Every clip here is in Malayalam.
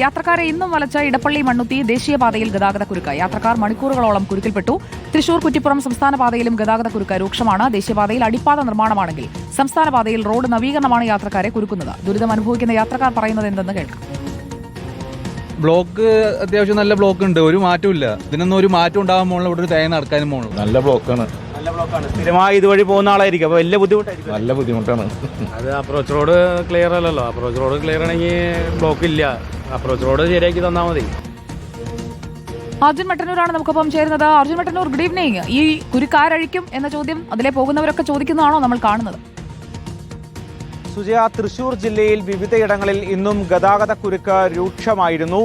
യാത്രക്കാരെ ഇന്നും വലച്ച ഇടപ്പള്ളി മണ്ണുത്തി ദേശീയപാതയിൽ ഗതാഗതക്കുരുക്ക്. യാത്രക്കാർ മണിക്കൂറുകളോളം കുരുക്കിൽപ്പെട്ടു. തൃശൂർ കുറ്റിപ്പുറം സംസ്ഥാന പാതയിലും ഗതാഗതക്കുരുക്ക് രൂക്ഷമാണ്. ദേശീയപാതയിൽ അടിപ്പാത നിർമ്മാണമാണെങ്കിൽ സംസ്ഥാന പാതയിൽ റോഡ് നവീകരണമാണ് യാത്രക്കാരെ കുരുക്കുന്നത്. ദുരിതം അനുഭവിക്കുന്ന യാത്രക്കാർ പറയുന്നത് എന്തെന്ന് കേൾക്കാം. ബ്ലോക്ക് അത്യാവശ്യം നല്ല ബ്ലോക്ക് ഉണ്ട്, ഒരു മാറ്റമില്ല. ഇതിനൊന്നും ഒരു മാറ്റം ഉണ്ടാകാൻ പോകുന്നില്ല. ഇവിടെ ഒരു തേങ്ങ നടക്കാനും പോകുന്നു. നല്ല ബ്ലോക്കാണ്. സ്ഥിരമായി ഇതുവഴി പോകുന്ന ആളായിരിക്കും, അപ്പോൾ വലിയ ബുദ്ധിമുട്ടായിരിക്കും. നല്ല ബുദ്ധിമുട്ടാണ്. അത് അപ്രോച്ച് റോഡ് ക്ലിയർ അല്ലല്ലോ. അപ്രോച്ച് റോഡ് ക്ലിയർ ആണെങ്കിൽ ബ്ലോക്ക് ഇല്ല. അപ്രോച്ച് റോഡ് ശരിയാക്കി തന്നാൽ മതി. അർജുൻ മട്ടന്നൂരാണ് നമുക്കൊപ്പം ചേരുന്നത്. Arjun Mattannur, good evening. ഈ കുരുക്കാരഴിക്കും എന്ന ചോദ്യം അതിലെ പോകുന്നവരൊക്കെ ചോദിക്കുന്നതാണോ നമ്മൾ കാണുന്നത്? സുജയ, തൃശൂർ ജില്ലയിൽ വിവിധയിടങ്ങളിൽ ഇന്നും ഗതാഗത കുരുക്ക് രൂക്ഷമായിരുന്നു.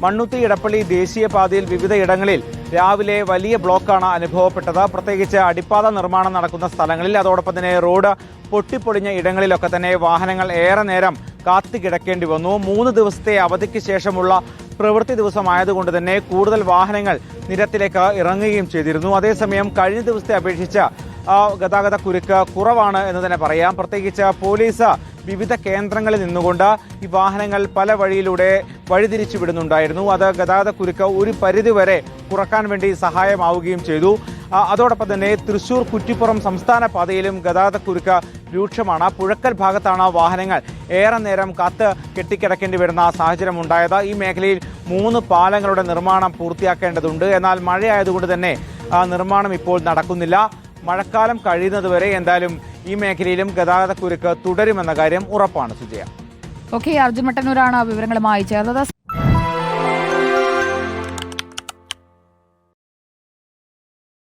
മണ്ണുത്തി ഇടപ്പള്ളി ദേശീയപാതയിൽ വിവിധയിടങ്ങളിൽ രാവിലെ വലിയ ബ്ലോക്കാണ് അനുഭവപ്പെട്ടത്. പ്രത്യേകിച്ച് അടിപ്പാത നിർമ്മാണം നടക്കുന്ന സ്ഥലങ്ങളിൽ, അതോടൊപ്പം തന്നെ റോഡ് പൊട്ടിപ്പൊളിഞ്ഞ ഇടങ്ങളിലൊക്കെ തന്നെ വാഹനങ്ങൾ ഏറെ നേരം കാത്തു കിടക്കേണ്ടി വന്നു. 3 ദിവസത്തെ അവധിക്ക് ശേഷമുള്ള പ്രവൃത്തി ദിവസമായതുകൊണ്ട് തന്നെ കൂടുതൽ വാഹനങ്ങൾ നിരത്തിലേക്ക് ഇറങ്ങുകയും ചെയ്തിരുന്നു. അതേസമയം കഴിഞ്ഞ ദിവസത്തെ അപേക്ഷിച്ച് ഗതാഗത കുരുക്ക് കുറവാണ് എന്ന് തന്നെ പറയാം. പ്രത്യേകിച്ച് പോലീസ് വിവിധ കേന്ദ്രങ്ങളിൽ നിന്നുകൊണ്ട് ഈ വാഹനങ്ങൾ പല വഴിയിലൂടെ വഴിതിരിച്ചു വിടുന്നുണ്ടായിരുന്നു. അത് ഗതാഗത കുരുക്ക് ഒരു പരിധിവരെ കുറക്കാൻ വേണ്ടി സഹായമാവുകയും ചെയ്തു. അതോടൊപ്പം തന്നെ തൃശൂർ കുറ്റിപ്പുറം സംസ്ഥാന പാതയിലും ഗതാഗത കുരുക്ക് രൂക്ഷമാണ്. പുഴക്കൽ ഭാഗത്താണ് വാഹനങ്ങൾ ഏറെ നേരം കാത്ത് കെട്ടിക്കിടക്കേണ്ടി വരുന്ന സാഹചര്യം ഉണ്ടായത്. ഈ മേഖലയിൽ 3 പാലങ്ങളുടെ നിർമ്മാണം പൂർത്തിയാക്കേണ്ടതുണ്ട്. എന്നാൽ മഴയായതുകൊണ്ട് തന്നെ നിർമ്മാണം ഇപ്പോൾ നടക്കുന്നില്ല. മഴക്കാലം കഴിയുന്നതുവരെ എന്തായാലും ഈ മേഖലയിലും ഗതാഗത കുരുക്ക് തുടരുമെന്ന കാര്യം ഉറപ്പാണ്. സുജയ. ഓക്കെ, അർജുൻ മട്ടന്നൂരാണ് വിവരങ്ങളുമായി ചേർന്നത്.